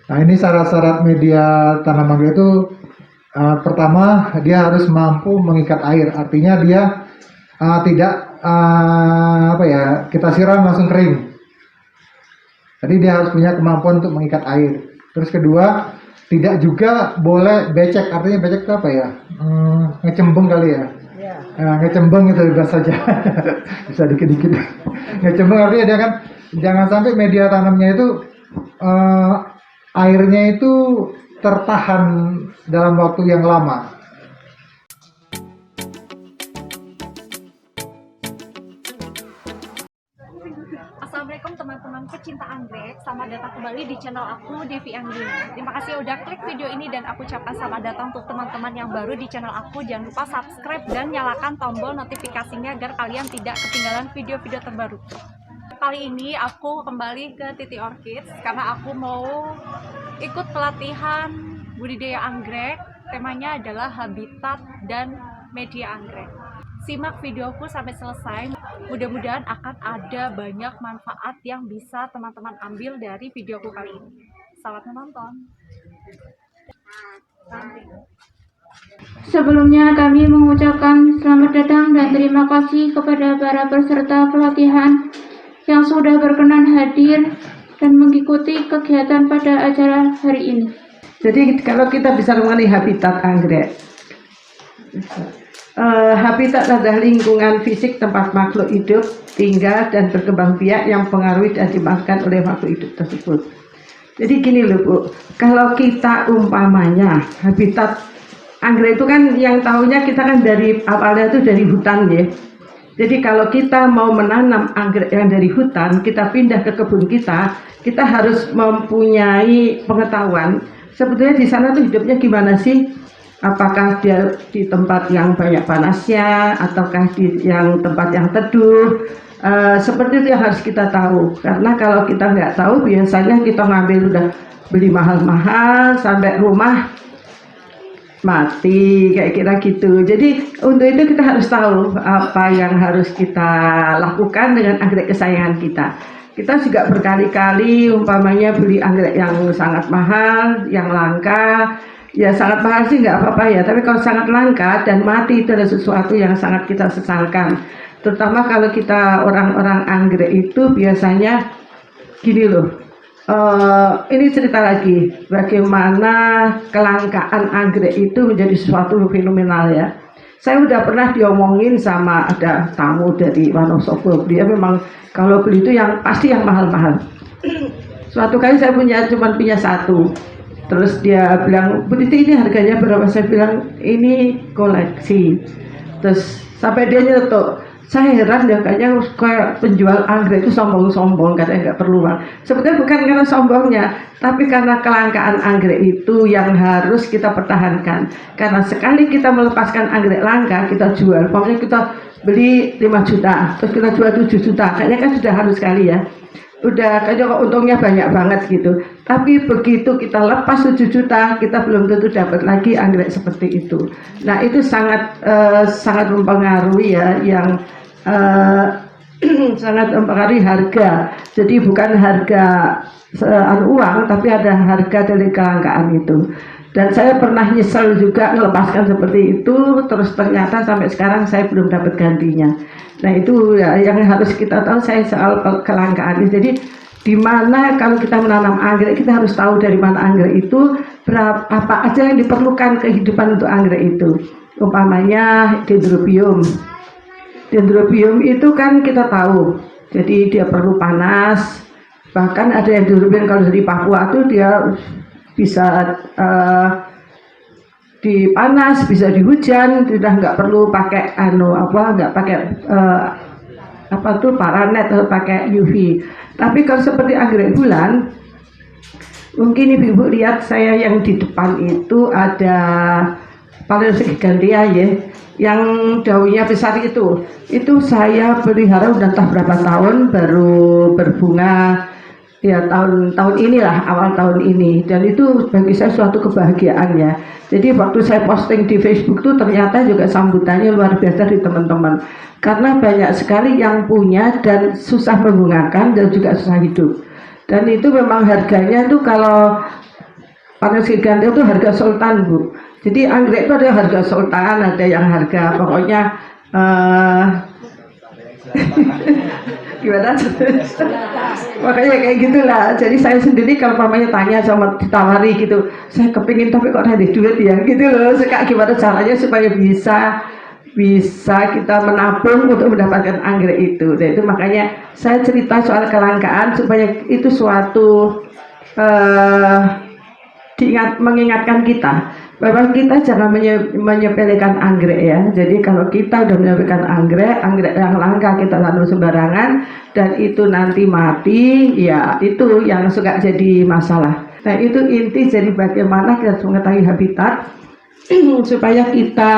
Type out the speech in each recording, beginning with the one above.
Nah, ini syarat-syarat media tanam anggrek itu pertama dia harus mampu mengikat air, artinya dia tidak apa ya, kita siram langsung kering. Jadi dia harus punya kemampuan untuk mengikat air. Terus kedua, tidak juga boleh becek, artinya becek itu apa ya? Ngecembeng kali ya. Ngecembeng itu bebas saja. Bisa dikit-dikit. Ngecembeng artinya dia kan jangan sampai media tanamnya itu eh, airnya itu tertahan dalam waktu yang lama. Assalamualaikum teman-teman pecinta anggrek, selamat datang kembali di channel aku Devi Anggini. Terima kasih udah klik video ini dan aku ucapkan selamat datang untuk teman-teman yang baru di channel aku. Jangan lupa subscribe dan nyalakan tombol notifikasinya agar kalian tidak ketinggalan video-video terbaru. Kali ini aku kembali ke Titi Orchids karena aku mau ikut pelatihan budidaya anggrek. Temanya adalah habitat dan media anggrek. Simak videoku sampai selesai. Mudah-mudahan akan ada banyak manfaat yang bisa teman-teman ambil dari videoku kali ini. Selamat menonton. Sebelumnya kami mengucapkan selamat datang dan terima kasih kepada para peserta pelatihan yang sudah berkenan hadir dan mengikuti kegiatan pada acara hari ini. Jadi kalau kita bisa mengenai habitat anggrek, habitat adalah lingkungan fisik tempat makhluk hidup tinggal dan berkembang biak yang mempengaruhi dan dimakan oleh makhluk hidup tersebut. Jadi gini loh Bu, kalau kita umpamanya habitat anggrek itu kan yang tahunya kita kan dari awalnya itu dari hutan ya. Jadi kalau kita mau menanam anggrek yang dari hutan, kita pindah ke kebun kita harus mempunyai pengetahuan sebetulnya di sana tuh hidupnya gimana sih? Apakah dia di tempat yang banyak panasnya ataukah di yang tempat yang teduh, seperti itu yang harus kita tahu. Karena kalau kita nggak tahu biasanya kita ngambil udah beli mahal-mahal sampai rumah mati kayak kira gitu. Jadi untuk itu kita harus tahu apa yang harus kita lakukan dengan anggrek kesayangan kita. Kita juga berkali-kali umpamanya beli anggrek yang sangat mahal, yang langka. Ya sangat mahal sih nggak apa-apa ya, tapi kalau sangat langka dan mati itu adalah sesuatu yang sangat kita sesalkan. Terutama kalau kita orang-orang anggrek itu biasanya gini loh, ini cerita lagi bagaimana kelangkaan anggrek itu menjadi sesuatu fenomenal ya. Saya udah pernah diomongin sama ada tamu dari Wonosobo, dia memang kalau beli itu yang pasti yang mahal-mahal. Suatu kali saya cuma punya satu. Terus dia bilang, Bu Titi ini harganya berapa? Saya bilang, ini koleksi. Terus sampai dia nyetok. Saya heran ya, kayaknya kayak penjual anggrek itu sombong-sombong, katanya nggak perlu uang. Sebetulnya bukan karena sombongnya, tapi karena kelangkaan anggrek itu yang harus kita pertahankan. Karena sekali kita melepaskan anggrek langka, kita jual. Pokoknya kita beli 5 juta, terus kita jual 7 juta. Kayaknya kan sudah halus sekali ya. Udah kayaknya untungnya banyak banget gitu. Tapi begitu kita lepas 7 juta, kita belum tentu dapat lagi anggrek seperti itu. Nah itu sangat sangat mempengaruhi ya, yang sangat mempengaruhi harga. Jadi bukan harga uang, tapi ada harga dari kelangkaan itu. Dan saya pernah nyesel juga melepaskan seperti itu, terus ternyata sampai sekarang saya belum dapat gantinya. Nah itu ya, yang harus kita tahu saya soal kelangkaan. Jadi di mana kalau kita menanam anggrek kita harus tahu dari mana anggrek itu, berapa apa aja yang diperlukan kehidupan untuk anggrek itu. Umpamanya dendrobium. Dendrobium itu kan kita tahu, jadi dia perlu panas. Bahkan ada yang dendrobium kalau dari Papua itu dia bisa di panas, bisa di hujan, sudah nggak perlu pakai nggak pakai paranet atau pakai UV. Tapi kalau seperti anggrek bulan, mungkin ibu-ibu lihat saya yang di depan itu ada Phalaenopsis gigantea ya, yang daunnya besar itu saya pelihara udah entah berapa tahun baru berbunga. Ya tahun inilah, awal tahun ini, dan itu bagi saya suatu kebahagiaan ya. Jadi waktu saya posting di Facebook tuh ternyata juga sambutannya luar biasa di teman-teman, karena banyak sekali yang punya dan susah membungakan dan juga susah hidup. Dan itu memang harganya tuh kalau panas gigantea itu harga sultan, Bu. Jadi anggrek itu ada harga sultan, ada yang harga pokoknya gimana? Makanya kayak gitulah. Jadi saya sendiri kalau mamanya tanya sama ditawari gitu, saya kepingin tapi kok ada duit ya, gitu loh. Suka gimana caranya supaya bisa kita menabung untuk mendapatkan anggrek itu. Dan itu makanya saya cerita soal kelangkaan supaya itu suatu mengingatkan kita bahwa kita jangan menyepelekan anggrek ya. Jadi kalau kita udah menyepelekan anggrek yang langka kita tanam sembarangan dan itu nanti mati, ya itu yang suka jadi masalah. Nah itu inti, jadi bagaimana kita mengetahui habitat supaya kita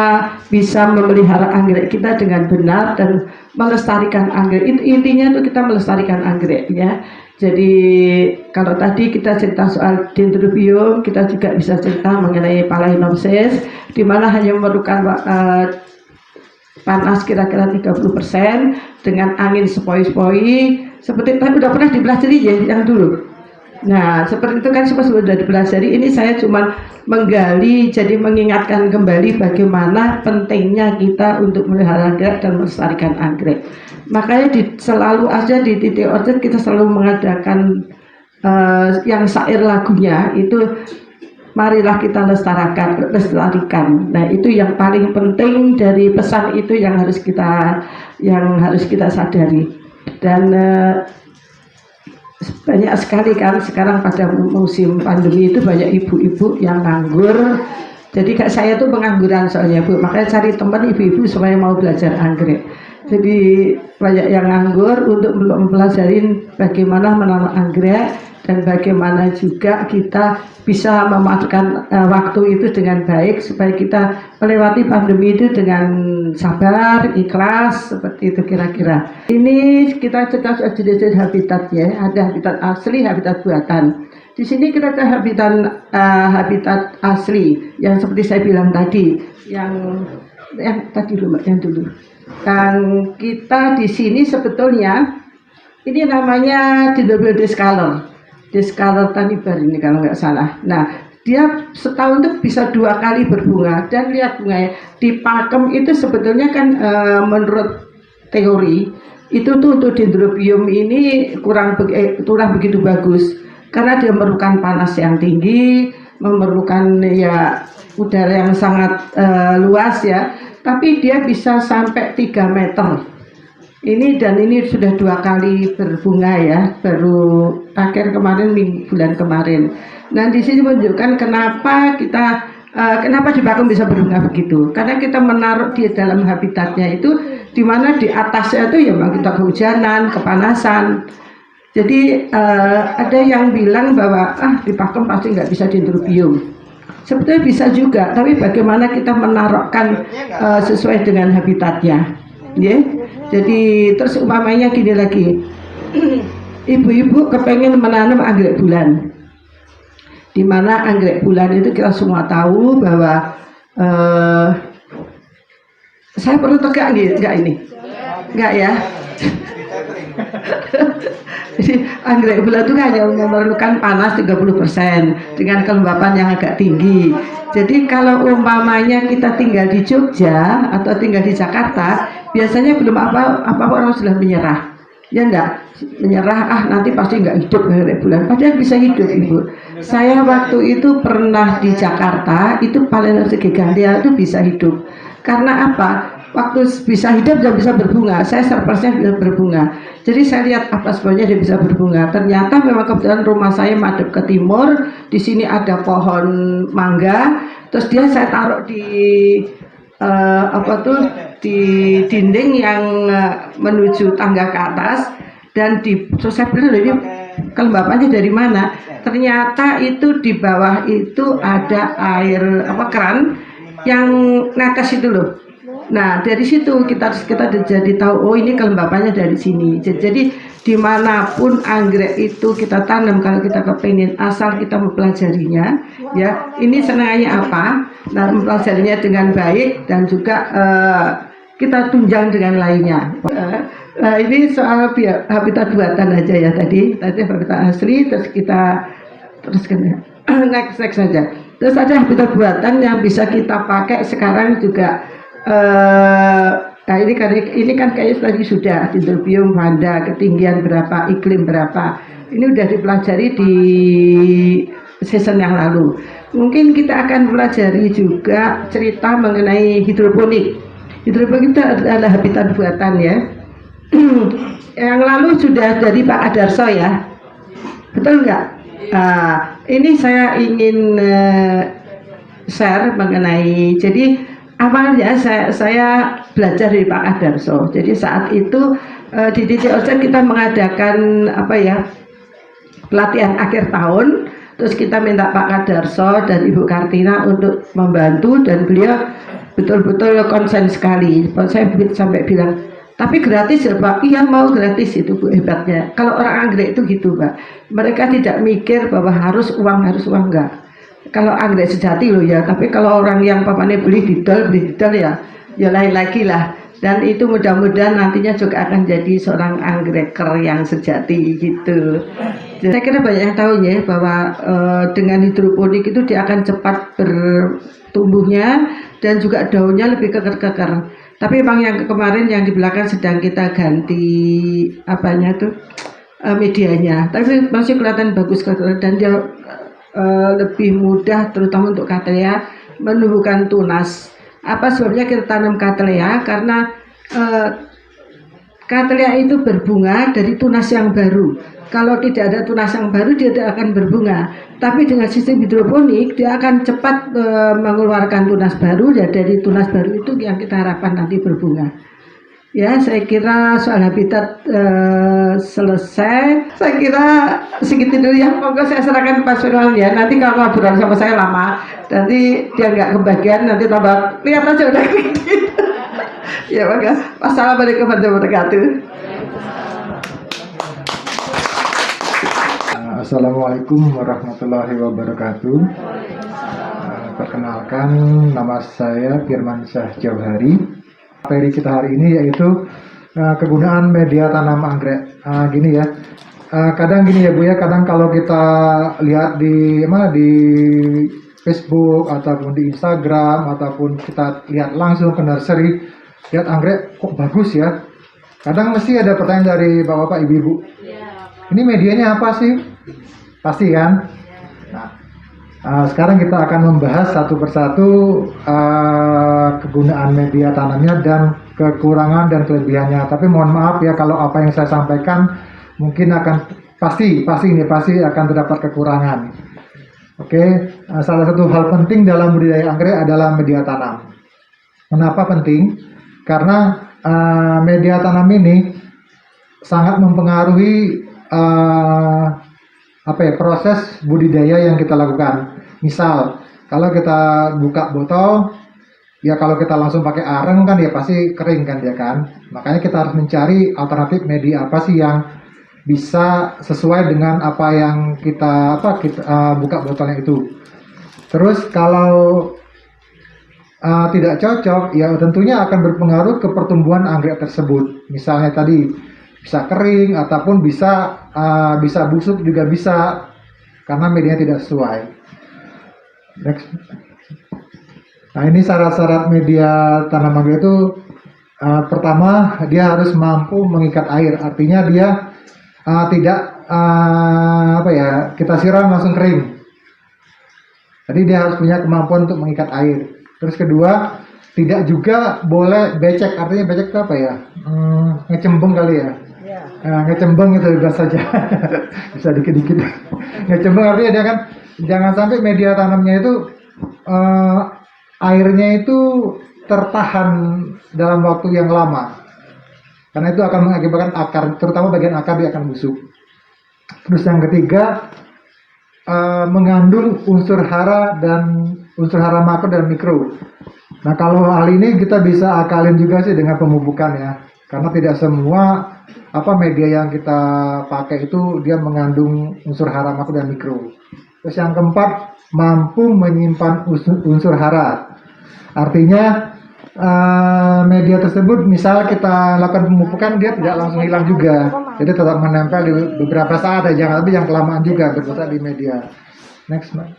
bisa memelihara anggrek kita dengan benar dan melestarikan anggrek. Itu intinya itu kita melestarikan anggrek ya. Jadi kalau tadi kita cerita soal dendrobium, kita juga bisa cerita mengenai Phalaenopsis, di mana hanya memerlukan panas kira-kira 30% dengan angin sepoi-sepoi, seperti tapi udah pernah dipelajari ya yang dulu. Nah seperti itu kan sudah dipelajari. Ini saya cuma menggali, jadi mengingatkan kembali bagaimana pentingnya kita untuk melihara anggrek dan melestarikan anggrek. Makanya selalu aja di titik orchid kita selalu mengadakan yang syair lagunya itu, marilah kita lestarikan. Nah itu yang paling penting dari pesan itu yang harus kita sadari. Dan banyak sekali kan sekarang pada musim pandemi itu banyak ibu-ibu yang nganggur. Jadi kayak saya tuh pengangguran soalnya, Bu, makanya cari teman ibu-ibu supaya mau belajar anggrek. Jadi banyak yang nganggur untuk mempelajari bagaimana menanam anggrek dan bagaimana juga kita bisa memanfaatkan waktu itu dengan baik supaya kita melewati pandemi itu dengan sabar, ikhlas, seperti itu kira-kira. Ini kita cerita jenis habitat ya, ada habitat asli, habitat buatan. Di sini kita ke habitat asli yang seperti saya bilang tadi, yang tadi dulu, yang dulu. Dan kita di sini sebetulnya ini namanya Dendrobium discolor tanibar ini kalau nggak salah. Nah dia setahun itu bisa 2 kali berbunga, dan lihat bunganya di pakem itu sebetulnya kan menurut teori itu tuh untuk dendrobium ini kurang begitu bagus karena dia memerlukan panas yang tinggi, memerlukan ya udara yang sangat luas ya. Tapi dia bisa sampai 3 meter. Ini sudah 2 kali berbunga ya, baru akhir kemarin bulan kemarin. Nah di sini menunjukkan kenapa di pakem bisa berbunga begitu. Karena kita menaruh di dalam habitatnya itu, di mana di atasnya itu ya memang kita kehujanan, kepanasan. Jadi ada yang bilang bahwa di pakem pasti nggak bisa dendrobium. Sebetulnya bisa juga, tapi bagaimana kita menaruhkan sesuai dengan habitatnya, ya. Jadi terus umpamanya gini lagi, ibu-ibu kepengen menanam anggrek bulan, di mana anggrek bulan itu kita semua tahu bahwa saya perlu tegak nggak ini, nggak ya. Jadi anggrek bulan itu hanya memerlukan panas 30% dengan kelembapan yang agak tinggi. Jadi kalau umpamanya kita tinggal di Jogja atau tinggal di Jakarta, biasanya belum apa orang sudah menyerah. Ya enggak, menyerah, nanti pasti enggak hidup anggrek bulan. Padahal bisa hidup, Ibu. Saya waktu itu pernah di Jakarta, itu Phalaenopsis gigantea itu bisa hidup. Karena apa? Waktu bisa hidup dan bisa berbunga, saya surprise-nya bisa berbunga. Jadi saya lihat apa sebabnya dia bisa berbunga. Ternyata memang kebetulan rumah saya madep ke timur, di sini ada pohon mangga, terus dia saya taruh di di dinding yang menuju tangga ke atas, dan terus saya bilang ini kelembapannya dari mana? Ternyata itu di bawah itu ada air keran yang netes itu loh. Nah dari situ kita jadi tahu, oh ini kelembapannya dari sini. Jadi dimanapun anggrek itu kita tanam, kalau kita kepingin, asal kita mempelajarinya, ya ini senangnya apa, nah mempelajarinya dengan baik dan juga kita tunjang dengan lainnya. Ini soal habitat buatan aja ya tadi habitat asli, terus kita teruskan ya. next saja. Terus ada habitat buatan yang bisa kita pakai sekarang juga. Nah ini kan kayaknya tadi sudah dendrobium vanda, ketinggian berapa, iklim berapa. Ini udah dipelajari di season yang lalu. Mungkin kita akan pelajari juga cerita mengenai hidroponik. Hidroponik itu adalah habitat buatan ya. Yang lalu sudah dari Pak Adarso ya, betul nggak? Ini saya ingin share mengenai, jadi awalnya saya belajar dari Pak Adarso. Jadi saat itu di DTOC kita mengadakan pelatihan akhir tahun, terus kita minta Pak Adarso dan Ibu Kartina untuk membantu, dan beliau betul-betul konsen sekali. Saya sampai bilang, tapi gratis ya Pak? Iya mau gratis, itu Bu hebatnya. Kalau orang anggrek itu gitu Pak, mereka tidak mikir bahwa harus uang enggak. Kalau anggrek sejati loh ya, tapi kalau orang yang pamannya beli didol ya lain lagi lah. Dan itu mudah-mudahan nantinya juga akan jadi seorang anggreker yang sejati gitu. Saya kira banyak yang tahu ya bahwa dengan hidroponik itu dia akan cepat bertumbuhnya dan juga daunnya lebih keker-keker. Tapi memang yang kemarin yang di belakang sedang kita ganti medianya. Tapi masih kelihatan bagus dan dia lebih mudah terutama untuk Cattleya menumbuhkan tunas. Apa sebabnya kita tanam Cattleya? Karena Cattleya itu berbunga dari tunas yang baru. Kalau tidak ada tunas yang baru dia tidak akan berbunga. Tapi dengan sistem hidroponik dia akan cepat mengeluarkan tunas baru, ya dari tunas baru itu yang kita harapkan nanti berbunga. Ya, saya kira soal habitat selesai. Saya kira segitu dulu ya. Monggo saya serahkan Pak Firman ya. Nanti kalau ngobrol sama saya lama, nanti dia nggak kebagian, nanti tambah lihat aja udah gitu. Ya, monggo. Wassalamualaikum warahmatullahi wabarakatuh. Assalamualaikum warahmatullahi wabarakatuh. Perkenalkan, nama saya Firman Syah Jauhari. Materi kita hari ini yaitu kegunaan media tanam anggrek. Gini ya, kadang gini ya Bu ya, kadang kalau kita lihat di Facebook ataupun di Instagram ataupun kita lihat langsung ke nursery, lihat anggrek kok bagus ya. Kadang mesti ada pertanyaan dari bapak-bapak, ibu-ibu. Ini medianya apa sih? Pasti kan? Nah, sekarang kita akan membahas satu persatu kegunaan media tanamnya dan kekurangan dan kelebihannya. Tapi mohon maaf ya kalau apa yang saya sampaikan mungkin akan pasti akan terdapat kekurangan. Oke, salah satu hal penting dalam budidaya anggrek adalah media tanam. Kenapa penting? Karena media tanam ini sangat mempengaruhi proses budidaya yang kita lakukan. Misal, kalau kita buka botol, ya kalau kita langsung pakai areng kan ya pasti kering kan ya kan. Makanya kita harus mencari alternatif media apa sih yang bisa sesuai dengan apa yang kita buka botolnya itu. Terus kalau tidak cocok, ya tentunya akan berpengaruh ke pertumbuhan anggrek tersebut. Misalnya tadi bisa kering ataupun bisa busuk juga bisa karena medianya tidak sesuai. Next. Nah ini syarat-syarat media tanam anggrek itu pertama dia harus mampu mengikat air, artinya dia tidak kita siram langsung kering. Jadi dia harus punya kemampuan untuk mengikat air. Terus kedua, tidak juga boleh becek, artinya becek itu apa ya? Ngecembeng kali ya? Ngecembeng itu bebas saja. Bisa dikit-dikit. Ngecembeng artinya dia kan jangan sampai media tanamnya itu airnya itu tertahan dalam waktu yang lama. Karena itu akan mengakibatkan akar, terutama bagian akar dia akan busuk. Terus yang ketiga, mengandung unsur hara makro dan mikro. Nah kalau hal ini kita bisa akalin juga sih dengan pemupukan ya, karena tidak semua media yang kita pakai itu dia mengandung unsur hara makro dan mikro. Terus yang keempat, mampu menyimpan unsur hara, artinya media tersebut misal kita lakukan pemupukan dia tidak langsung hilang juga, jadi tetap menempel di beberapa saat aja, tapi yang kelamaan juga berputar di media. Next, Mbak.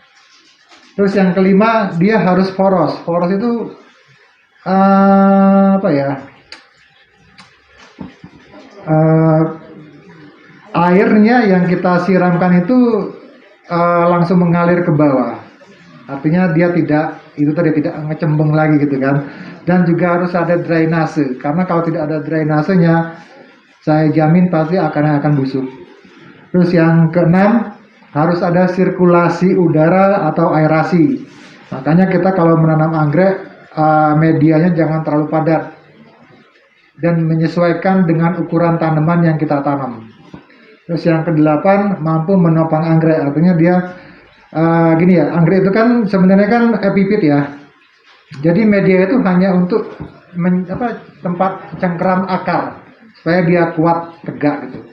Terus yang kelima, dia harus poros. Poros itu apa ya? Airnya yang kita siramkan itu langsung mengalir ke bawah. Artinya dia tidak tidak ngecembeng lagi gitu kan. Dan juga harus ada drainase, karena kalau tidak ada drainasenya, saya jamin pasti akan busuk. Terus yang keenam, harus ada sirkulasi udara atau aerasi. Makanya kita kalau menanam anggrek, medianya jangan terlalu padat dan menyesuaikan dengan ukuran tanaman yang kita tanam. Terus yang kedelapan, mampu menopang anggrek. Artinya dia gini ya, anggrek itu kan sebenarnya kan epipit ya. Jadi media itu hanya untuk tempat cengkeram akar supaya dia kuat tegak gitu.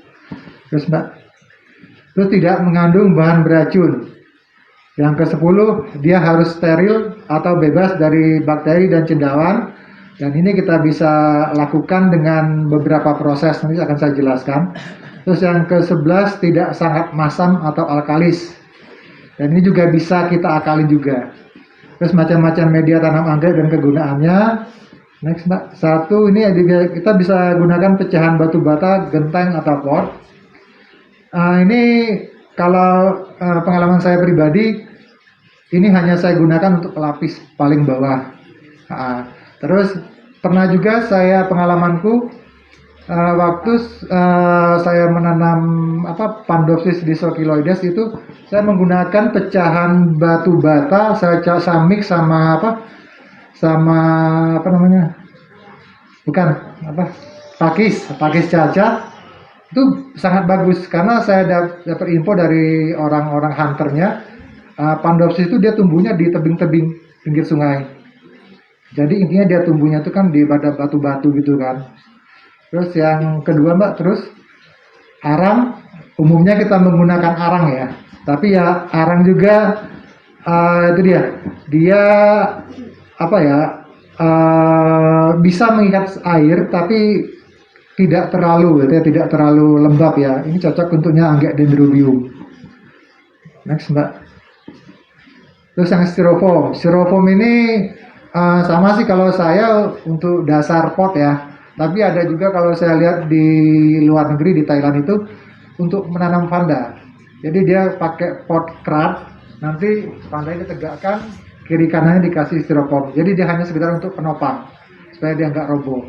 Terus tidak mengandung bahan beracun. Yang ke-10, dia harus steril atau bebas dari bakteri dan cendawan. Dan ini kita bisa lakukan dengan beberapa proses, nanti akan saya jelaskan. Terus yang ke-11, tidak sangat masam atau alkalis. Dan ini juga bisa kita akalin juga. Terus macam-macam media tanam anggrek dan kegunaannya. Next, Mbak. Satu, ini kita bisa gunakan pecahan batu bata, genteng atau pot. Ini kalau pengalaman saya pribadi, ini hanya saya gunakan untuk pelapis paling bawah. Terus pernah juga saya pengalamanku waktu saya menanam Pandopsis disokiloides itu, saya menggunakan pecahan batu bata, saya mix sama pakis cacat. Itu sangat bagus karena saya dapat info dari orang-orang hunternya, Pandopsis itu dia tumbuhnya di tebing-tebing pinggir sungai. Jadi intinya dia tumbuhnya itu kan di pada batu-batu gitu kan. Terus yang kedua, Mbak, terus arang, umumnya kita menggunakan arang ya. Tapi ya arang juga itu dia bisa mengikat air tapi tidak terlalu lembab ya. Ini cocok untuknya anggrek dendrobium. Next, Mbak. Terus yang styrofoam. Styrofoam ini sama sih kalau saya untuk dasar pot ya. Tapi ada juga kalau saya lihat di luar negeri, di Thailand itu untuk menanam vanda. Jadi dia pakai pot kerat, nanti vandanya ditegakkan, kiri kanannya dikasih styrofoam. Jadi dia hanya sekedar untuk penopang supaya dia nggak roboh.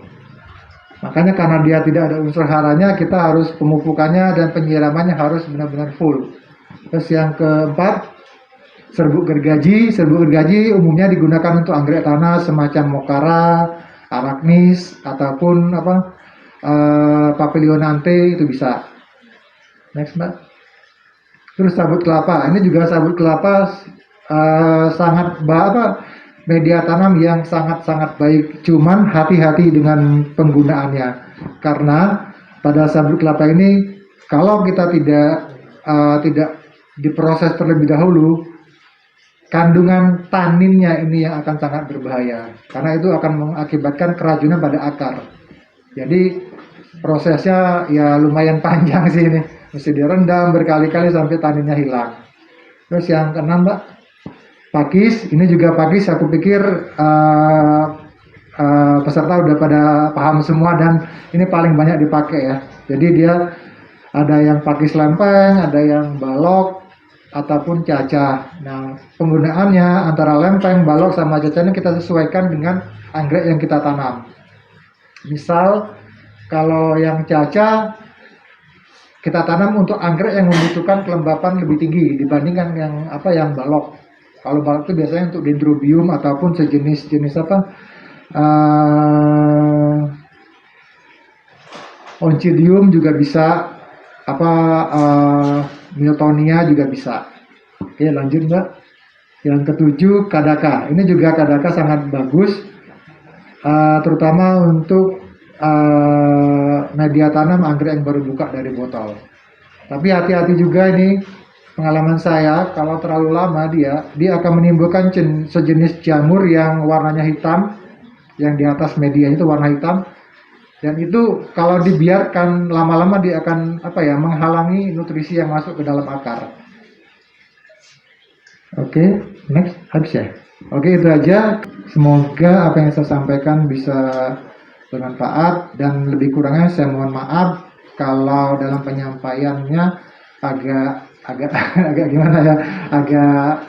Makanya karena dia tidak ada unsur haranya, kita harus pemupukannya dan penyiramannya harus benar-benar full. Terus yang keempat, serbuk gergaji. Serbuk gergaji umumnya digunakan untuk anggrek tanah semacam mokara, arachnis, ataupun papilionante, itu bisa. Next, Mbak. Terus sabut kelapa. Ini juga sabut kelapa sangat media tanam yang sangat-sangat baik. Cuman hati-hati dengan penggunaannya. Karena pada sabut kelapa ini, kalau kita tidak diproses terlebih dahulu, kandungan taninnya ini yang akan sangat berbahaya, karena itu akan mengakibatkan keracunan pada akar. Jadi prosesnya ya lumayan panjang sih ini, mesti direndam berkali-kali sampai taninnya hilang. Terus yang keenam, Mbak, pakis. Ini juga pakis, aku pikir peserta udah pada paham semua dan ini paling banyak dipakai ya. Jadi dia ada yang pakis lempeng, ada yang balok, ataupun cacah. Nah, penggunaannya antara lempeng, balok, sama cacahnya kita sesuaikan dengan anggrek yang kita tanam. Misal, kalau yang cacah kita tanam untuk anggrek yang membutuhkan kelembapan lebih tinggi dibandingkan yang balok. Kalau balok itu biasanya untuk dendrobium ataupun sejenis oncidium juga bisa, Miltonia juga bisa. Oke, lanjut, Mbak. Yang ketujuh, kadaka. Ini juga kadaka sangat bagus, terutama untuk media tanam anggrek yang baru buka dari botol. Tapi hati-hati juga, ini pengalaman saya, kalau terlalu lama dia akan menimbulkan sejenis jamur yang warnanya hitam, yang di atas media itu warna hitam. Dan itu kalau dibiarkan lama-lama dia akan menghalangi nutrisi yang masuk ke dalam akar. Oke, next habis ya. Oke, itu aja. Semoga apa yang saya sampaikan bisa bermanfaat, dan lebih kurangnya saya mohon maaf kalau dalam penyampaiannya agak agak gimana ya, agak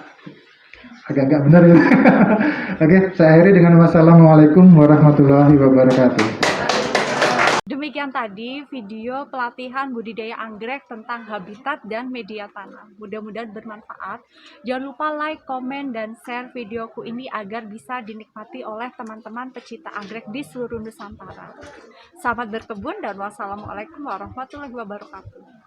nggak benar ya. Oke, saya akhiri dengan wassalamualaikum warahmatullahi wabarakatuh. Demikian tadi video pelatihan budidaya anggrek tentang habitat dan media tanam. Mudah-mudahan bermanfaat. Jangan lupa like, komen, dan share videoku ini agar bisa dinikmati oleh teman-teman pecinta anggrek di seluruh Nusantara. Selamat berkebun dan wassalamualaikum warahmatullahi wabarakatuh.